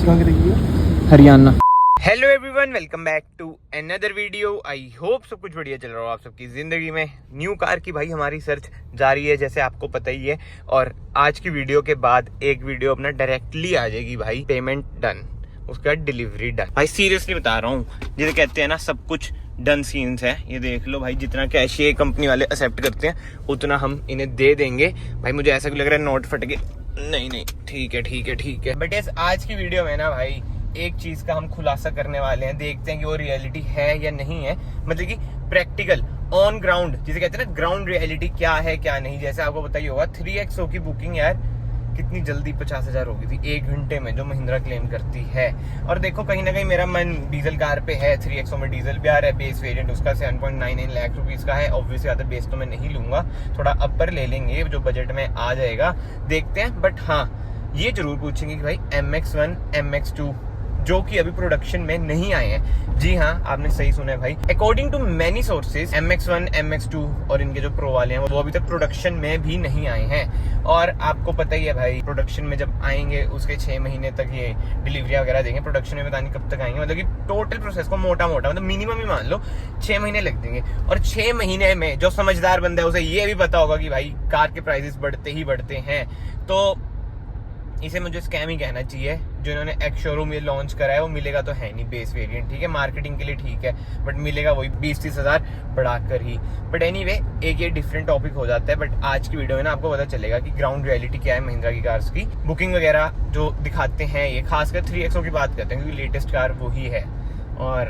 कहाँ की लगी है? Haryana. Hello everyone, welcome back to another video. I hope सब कुछ बढ़िया चल रहा हो आप सबकी ज़िंदगी में। न्यू कार की भाई हमारी सर्च जारी है, जैसे आपको पता ही है। और आज की वीडियो के बाद एक वीडियो अपना डायरेक्टली आ जाएगी भाई, पेमेंट डन, उसके बाद डिलीवरी डन। भाई सीरियसली बता रहा हूँ, जिसे कहते हैं ना सब कुछ डन सीन्स है। ये देख लो भाई, जितना कैश ये कंपनी वाले एक्सेप्ट करते हैं उतना हम इन्हें दे देंगे। भाई मुझे ऐसा लग रहा है नोट फट गए। नहीं, ठीक है। बट यस, आज की वीडियो में ना भाई एक चीज का हम खुलासा करने वाले हैं। देखते हैं कि वो रियलिटी है या नहीं है, मतलब कि प्रैक्टिकल ऑन ग्राउंड, जिसे कहते हैं ना ग्राउंड रियलिटी क्या है क्या नहीं। जैसे आपको पता ही होगा 3XO की बुकिंग यार कितनी जल्दी 50,000 हो गई थी 1 घंटे में, जो महिंद्रा क्लेम करती है। और देखो कहीं ना कहीं मेरा मन डीजल कार पे है। 3XO में डीजल भी आ रहा है, बेस वेरिएंट उसका 7.99 लाख रुपीस का है। ऑब्वियसली ज्यादा बेस तो मैं नहीं लूंगा, थोड़ा अपर ले लेंगे जो बजट में आ जाएगा, देखते हैं। बट हाँ, ये जरूर पूछेंगे कि भाई MX1 MX2 जो कि अभी प्रोडक्शन में नहीं आए हैं। जी हाँ, आपने सही सुना है भाई। According to many sources MX1 MX2 और इनके जो प्रो वाले हैं वो अभी तक प्रोडक्शन में भी नहीं आए हैं। और आपको पता ही है भाई, प्रोडक्शन में जब आएंगे उसके 6 महीने तक ये डिलीवरी वगैरह देंगे। प्रोडक्शन में पता नहीं कब तक आएंगे, मतलब कि टोटल प्रोसेस को मोटा मतलब मिनिमम ही मान लो 6 महीने लग देंगे। और 6 महीने में जो समझदार बंदा है उसे ये भी पता होगा कि भाई कार के प्राइसेस बढ़ते ही बढ़ते हैं। तो इसे मुझे स्कैम ही कहना चाहिए। जो इन्होंने एक्स शोरूम ये लॉन्च करा है वो मिलेगा तो है नहीं बेस वेरिएंट, ठीक है, मार्केटिंग के लिए ठीक है, बट मिलेगा वही 20-30 हजार बढ़ाकर ही। बट एनीवे, एक ये डिफरेंट टॉपिक हो जाता है। बट आज की वीडियो में ना आपको पता चलेगा कि ग्राउंड रियलिटी क्या है महिंद्रा की कार्स की। बुकिंग वगैरह जो दिखाते हैं, ये खासकर 3XO की बात करते हैं क्योंकि लेटेस्ट कार वही है। और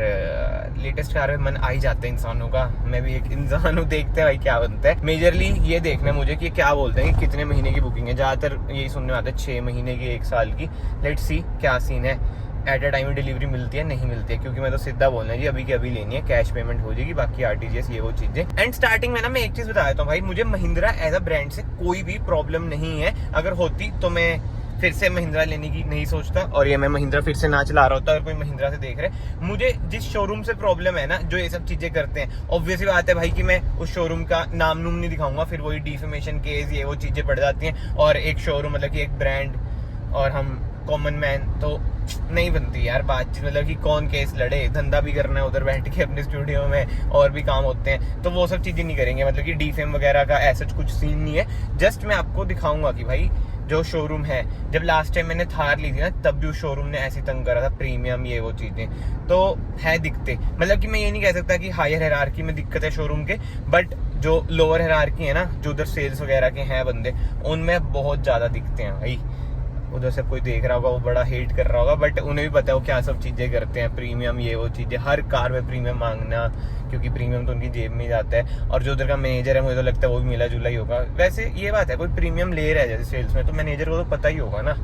लेटेस्ट कार में मन आ ही जाता है इंसानों का। मैं भी एक इंसान हूँ, देखते हैं भाई क्या बनता है। मेजरली ये देखना है मुझे कि क्या बोलते हैं कि कितने महीने की बुकिंग है। ज्यादातर यही सुनने में आता है 6 महीने की, 1 साल की। लेट्स सी क्या सीन है, एट अ टाइम में डिलीवरी मिलती है नहीं मिलती है। क्योंकि मैं तो सीधा बोलना है जी, अभी की अभी लेनी है, कैश पेमेंट हो जाएगी, बाकी RTGS ये वो चीजें। एंड स्टार्टिंग में ना मैं एक चीज बता देता हूँ भाई, मुझे महिंद्रा एज अ ब्रांड से कोई भी प्रॉब्लम नहीं है। अगर होती तो मैं फिर से महिंद्रा लेने की नहीं सोचता, और ये मैं महिंद्रा फिर से ना चला रहा होता। अगर कोई महिंद्रा से देख रहे, मुझे जिस शोरूम से प्रॉब्लम है ना, जो ये सब चीजें करते हैं, ऑब्वियसली बात है भाई कि मैं उस शोरूम का नाम नूम नहीं दिखाऊंगा, फिर वही डिफेमेशन केस ये वो चीजें पड़ जाती हैं। और एक शोरूम मतलब कि एक ब्रांड और हम कॉमन मैन तो नहीं बनती यार बातचीत, मतलब कि कौन केस लड़े, धंधा भी करना है उधर बैठ के अपने स्टूडियो में, और भी काम होते हैं, तो वो सब चीजें नहीं करेंगे। मतलब कि डीफेम वगैरह का ऐसा कुछ सीन नहीं है। जस्ट मैं आपको दिखाऊंगा कि भाई जो शोरूम है, जब लास्ट टाइम मैंने थार ली थी ना, तब भी उस शोरूम ने ऐसे तंग करा था, प्रीमियम ये वो चीजें तो है दिखते। मतलब कि मैं ये नहीं कह सकता कि हायर हायरार्की में दिक्कत है शोरूम के, बट जो लोअर हायरार्की है ना, जो उधर सेल्स वगैरह के हैं बंदे, उनमें बहुत ज्यादा दिखते हैं भाई। उधर से कोई देख रहा होगा वो बड़ा हेट कर रहा होगा, बट उन्हें भी पता है वो क्या सब चीजें करते हैं, प्रीमियम ये वो चीजें, हर कार में प्रीमियम मांगना, क्योंकि प्रीमियम तो उनकी जेब में ही जाता है। और जो उधर का मैनेजर है मुझे तो लगता है वो भी मिला जुला ही होगा। वैसे ये बात है, कोई प्रीमियम ले रहा है जैसे सेल्स में, तो मैनेजर को तो पता ही होगा ना।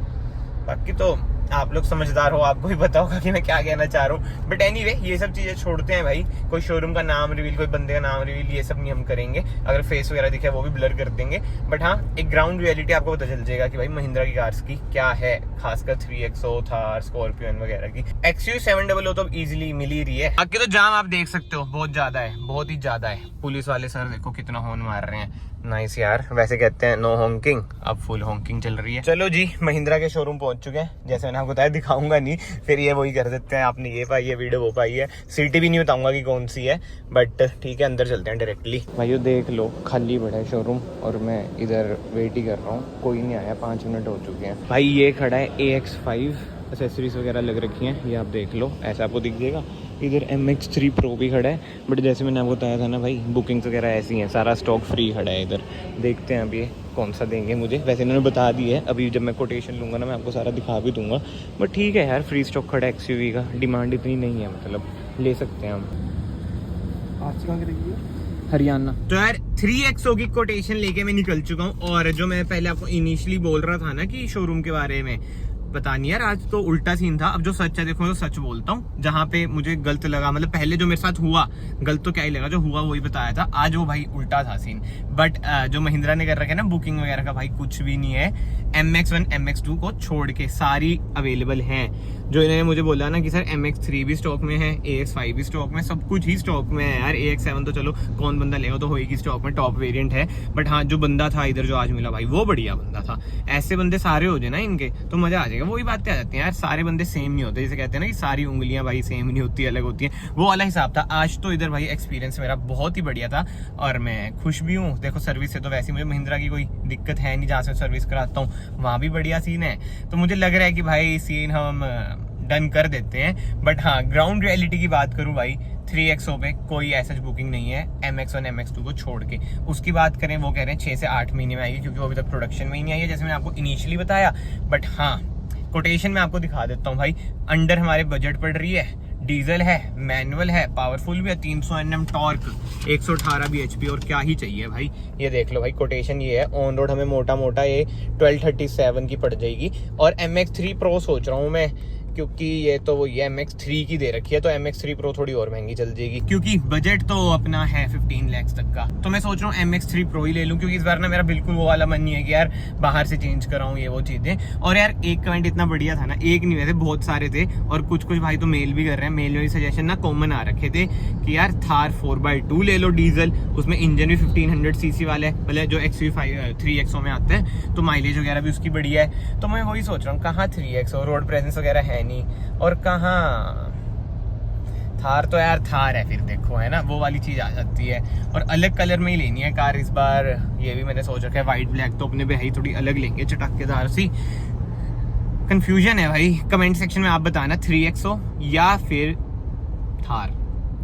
बाकी तो आप लोग समझदार हो, आपको भी पता होगा कि मैं क्या कहना चाह रहा हूँ। बट एनीवे, ये सब चीजें छोड़ते हैं भाई। कोई शोरूम का नाम रिवील, कोई बंदे का नाम रिवील, ये सब नहीं हम करेंगे। अगर फेस वगैरह दिखे वो भी ब्लर कर देंगे। बट हाँ, एक ग्राउंड रियलिटी आपको पता चल जाएगा कि भाई महिंद्रा की कार्स की क्या है, खासकर 3XO, थार, स्कॉर्पियन वगैरह की। XUV700 तो इजीली मिल ही रही है। बाकी तो जाम आप देख सकते हो, बहुत ज्यादा है, बहुत ही ज्यादा है। पुलिस वाले सर देखो कितना हॉर्न मार रहे हैं। नाइस यार, वैसे कहते हैं नो हॉन्किंग, अब फुल हॉन्किंग चल रही है। चलो जी, महिंद्रा के शोरूम पहुंच चुके हैं। जैसे मैंने आपको बताया, दिखाऊंगा नहीं, फिर ये वही कर देते हैं, आपने ये पाई है वीडियो वो पाई है, सिटी भी नहीं बताऊंगा कि कौन सी है। बट ठीक है, अंदर चलते हैं डायरेक्टली। भाई देख लो, खाली पड़ा है शोरूम और मैं इधर वेट ही कर रहा हूँ, कोई नहीं आया। 5 मिनट हो चुके हैं भाई। ये खड़ा है AX5, एसेसरीज वगैरह लग रखी हैं, ये आप देख लो, ऐसा आपको दिख जाएगा। इधर MX3 Pro भी खड़ा है, बट जैसे मैंने आपको बताया था ना भाई, बुकिंग्स वगैरह ऐसी हैं, सारा स्टॉक फ्री खड़ा है इधर। देखते हैं अभी ये कौन सा देंगे मुझे। वैसे इन्होंने बता दी है, अभी जब मैं कोटेशन लूँगा ना मैं आपको सारा दिखा भी दूंगा। बट ठीक है यार, फ्री स्टॉक खड़ा है XUV का, डिमांड इतनी नहीं है, मतलब ले सकते हैं हम। आज कहाँ की लगी है? हरियाणा। तो यार 3XO की कोटेशन लेके मैं निकल चुका हूँ। और जो मैं पहले आपको इनिशियली बोल रहा था ना कि शोरूम के बारे में, पता नहीं यार, आज तो उल्टा सीन था। अब जो सच है देखो, तो सच बोलता हूँ। जहाँ पे मुझे गलत लगा, मतलब पहले जो मेरे साथ हुआ, गलत तो क्या ही लगा, जो हुआ वही बताया था। आज वो भाई उल्टा था सीन। बट जो महिंद्रा ने कर रखा है ना बुकिंग वगैरह का, भाई कुछ भी नहीं है। MX1 MX2 को छोड़ के सारी अवेलेबल हैं। जो इन्होंने मुझे बोला ना कि सर MX3 भी स्टॉक में है, AX5 भी स्टॉक में, सब कुछ ही स्टॉक में है यार। AX7 तो चलो कौन बंदा लेगा, तो होएगी स्टॉक में, टॉप वेरिएंट है। बट हाँ, जो बंदा था इधर जो आज मिला भाई, वो बढ़िया बंदा था। ऐसे बंदे सारे हो जाए ना इनके तो मजा आ जाएगा। वही बातें आ जाती हैं यार, सारे बंदे सेम नहीं होते, जैसे कहते हैं ना कि सारी उंगलियां भाई सेम नहीं होती, अलग होती हैं, वो वाला हिसाब था। आज तो इधर भाई एक्सपीरियंस मेरा बहुत ही बढ़िया था और मैं खुश भी हूँ। देखो सर्विस से तो वैसे मुझे महिंद्रा की कोई दिक्कत है नहीं, जहाँ से सर्विस कराता हूँ वहाँ भी बढ़िया सीन है। तो मुझे लग रहा है कि भाई सीन हम डन कर देते हैं। बट हाँ, ग्राउंड रियलिटी की बात करूँ भाई, 3XO पे कोई ऐसा बुकिंग नहीं है MX1 MX2 को छोड़ के। उसकी बात करें, वो कह रहे हैं 6 से 8 महीने में आएगी, क्योंकि वो अभी तक प्रोडक्शन में ही नहीं आई है, जैसे मैंने आपको इनिशियली बताया। बट हाँ, कोटेशन में आपको दिखा देता हूँ भाई, अंडर हमारे बजट पड़ रही है, डीजल है, मैनुअल है, पावरफुल भी है, 300 Nm टॉर्क, 118 bhp, और क्या ही चाहिए भाई। ये देख लो भाई, कोटेशन ये है। ऑन रोड हमें मोटा मोटा ये 1237 की पड़ जाएगी। और MX3 Pro सोच रहा हूँ मैं, क्योंकि ये तो वो ये MX3 की दे रखी है, तो MX3 Pro थोड़ी और महंगी चल जाएगी, क्योंकि बजट तो अपना है 15 लाख तक का। तो मैं सोच रहा हूँ MX3 Pro ही ले लूँ, क्योंकि इस बार ना मेरा बिल्कुल वो वाला मन नहीं है कि यार बाहर से चेंज कराऊँ ये वो चीज़ें। और यार एक कमेंट इतना बढ़िया था ना, एक नहीं वैसे बहुत सारे थे, और कुछ भाई तो मेल भी कर रहे हैं। मेल में सजेशन ना कॉमन आ रखे थे कि यार थार 4x2 ले लो डीजल, उसमें इंजन भी 1500 cc वाला है, मतलब जो XV5 3XO में आता है, तो माइलेज वगैरह भी उसकी बढ़िया है। तो मैं वही सोच रहा हूँ, कहाँ 3XO, रोड प्रेजेंस वगैरह है नहीं, और कहाँ थार, तो यार थार है फिर देखो, है ना, वो वाली चीज आ जाती है। और अलग कलर में ही लेनी है कार इस बार, ये भी मैंने सोच रखा है। वाइट ब्लैक तो अपने भाई थोड़ी अलग लेंगे, चटकदार सी। कंफ्यूजन है भाई, कमेंट सेक्शन में आप बताना 3XO या फिर थार,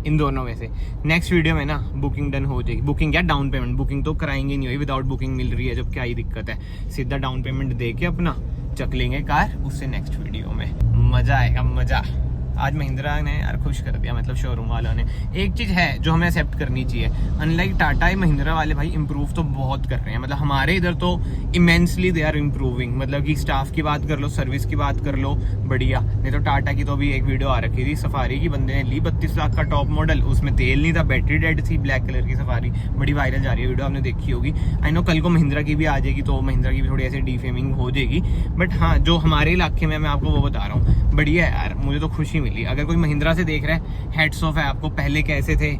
इन दोनों में से। नेक्स्ट वीडियो में ना बुकिंग डन हो जाएगी। बुकिंग या डाउन पेमेंट, बुकिंग तो कराएंगे नहीं, विदाउट बुकिंग मिल रही है जब, क्या ही दिक्कत है। सीधा डाउन पेमेंट दे के अपना चक लेंगे कार, उससे नेक्स्ट वीडियो में मजा आएगा, मजा। आज महिंद्रा ने यार खुश कर दिया, मतलब शोरूम वालों ने। एक चीज़ है जो हमें एक्सेप्ट करनी चाहिए, अनलाइक टाटा, महिंद्रा वाले भाई इंप्रूव तो बहुत कर रहे हैं। मतलब हमारे इधर तो इमेंसली दे आर इम्प्रूविंग, मतलब कि स्टाफ की बात कर लो, सर्विस की बात कर लो, बढ़िया। नहीं तो टाटा की तो अभी एक वीडियो आ रखी थी, सफारी की, बंदे ने ली 32 लाख का टॉप मॉडल, उसमें तेल नहीं था, बैटरी डेड थी, ब्लैक कलर की सफारी, बड़ी वायरल जा रही है वीडियो, आपने देखी होगी। आई नो कल को महिंद्रा की भी आ जाएगी, तो महिंद्रा की भी थोड़ी ऐसे डीफेमिंग हो जाएगी। बट हाँ, जो हमारे इलाके में, मैं आपको वो बता रहा हूँ, बढ़िया है यार, मुझे तो खुशी मिली। अगर कोई महिंद्रा से देख रहा है, हेड्स ऑफ है आपको। पहले कैसे थे,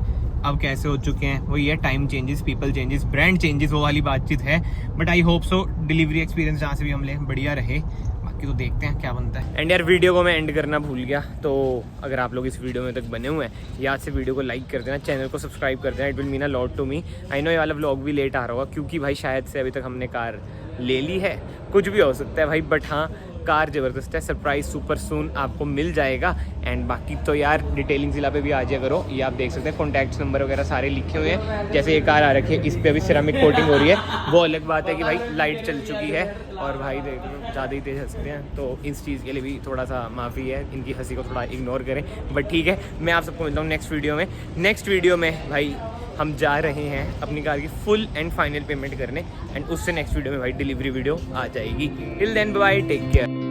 अब कैसे हो चुके हैं, वही है, time changes, people changes, brand changes, वो वाली बातचीत है। But I hope so delivery experience जहाँ से भी हम ले बढ़िया रहे, बाकी तो देखते हैं क्या बनता है। एंड यार वीडियो को मैं एंड करना भूल गया, तो अगर आप लोग इस वीडियो में तक बने हुए हैं, याद से वीडियो को लाइक कर देना, चैनल को सब्सक्राइब कर देना, it will mean a lot to me. I know ये वाला व्लॉग भी लेट आ रहा होगा, क्योंकि भाई शायद से अभी तक हमने कार ले ली है, कुछ भी हो सकता है भाई। बट हाँ, कार ज़बरदस्त है, सरप्राइज सुपर सून आपको मिल जाएगा। एंड बाकी तो यार डिटेलिंग जिला पे भी आ जाया करो, ये आप देख सकते हैं, कॉन्टैक्ट्स नंबर वगैरह सारे लिखे हुए हैं। जैसे ये कार आ रखी है, इस पे अभी सिरामिक कोटिंग हो रही है, वो अलग बात है कि भाई लाइट चल चुकी है, और भाई देख ज़्यादा ही तेज़ हंसते हैं, तो इस चीज़ के लिए भी थोड़ा सा माफ़ी है, इनकी हंसी को थोड़ा इग्नोर करें। बट ठीक है, मैं आप सबको मिलता हूँ नेक्स्ट वीडियो में। नेक्स्ट वीडियो में भाई हम जा रहे हैं अपनी कार की फुल एंड फाइनल पेमेंट करने, एंड उससे नेक्स्ट वीडियो में भाई डिलीवरी वीडियो आ जाएगी। Till then bye, take care.